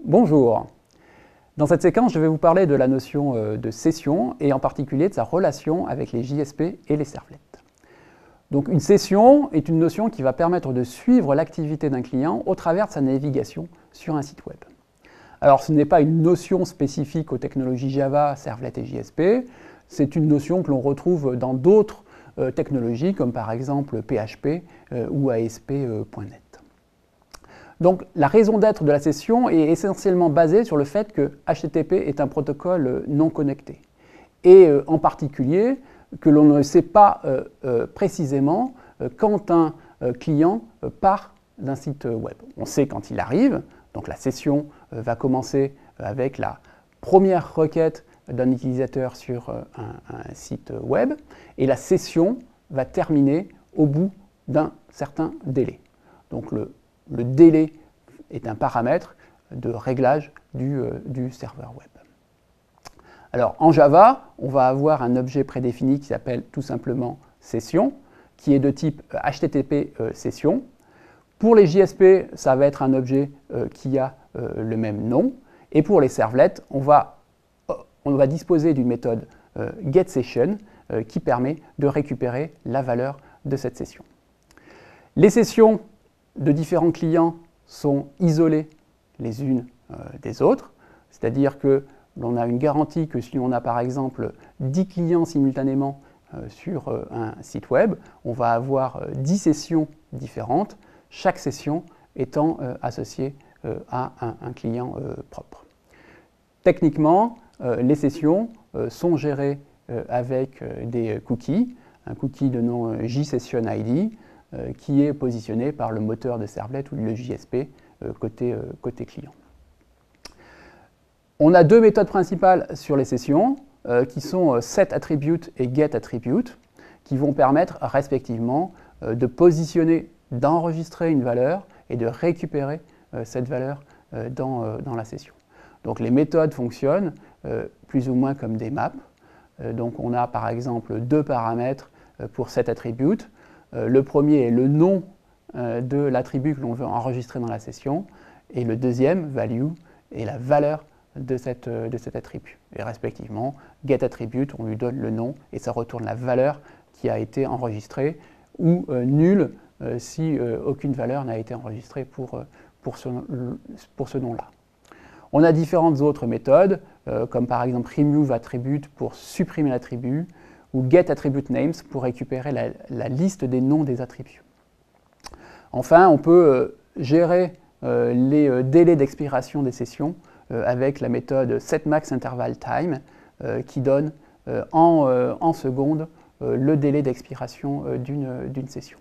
Bonjour. Dans cette séquence, je vais vous parler de la notion de session et en particulier de sa relation avec les JSP et les servlets. Donc une session est une notion qui va permettre de suivre l'activité d'un client au travers de sa navigation sur un site web. Alors ce n'est pas une notion spécifique aux technologies Java, servlet et JSP, c'est une notion que l'on retrouve dans d'autres technologies comme par exemple PHP ou ASP.NET. Donc la raison d'être de la session est essentiellement basée sur le fait que HTTP est un protocole non connecté. Et en particulier que l'on ne sait pas précisément quand un client part d'un site web. On sait quand il arrive, donc la session va commencer avec la première requête d'un utilisateur sur un site web, et la session va terminer au bout d'un certain délai. Donc le délai est un paramètre de réglage du serveur web. Alors en Java, on va avoir un objet prédéfini qui s'appelle tout simplement session, qui est de type HTTP session. Pour les JSP, ça va être un objet qui a le même nom. Et pour les servlets, on va disposer d'une méthode getSession qui permet de récupérer la valeur de cette session. Les sessions de différents clients sont isolées les unes des autres, c'est-à-dire que l'on a une garantie que si on a par exemple 10 clients simultanément sur un site web, on va avoir 10 sessions différentes, chaque session étant associée à un client propre. Techniquement, les sessions sont gérées avec des cookies, un cookie de nom JSessionID, qui est positionné par le moteur de servlet ou le JSP côté client. On a deux méthodes principales sur les sessions, qui sont setAttribute et getAttribute, qui vont permettre respectivement de positionner, d'enregistrer une valeur et de récupérer cette valeur dans la session. Donc les méthodes fonctionnent plus ou moins comme des maps. Donc on a par exemple deux paramètres pour setAttribute. Le premier est le nom de l'attribut que l'on veut enregistrer dans la session, et le deuxième, value, est la valeur de cet attribut. Et respectivement, getAttribute, on lui donne le nom et ça retourne la valeur qui a été enregistrée, ou nulle si aucune valeur n'a été enregistrée pour ce nom-là. On a différentes autres méthodes, comme par exemple removeAttribute pour supprimer l'attribut, ou getAttributeNames pour récupérer la liste des noms des attributs. Enfin, on peut gérer les délais d'expiration des sessions avec la méthode setMaxIntervalTime qui donne en secondes le délai d'expiration d'une session.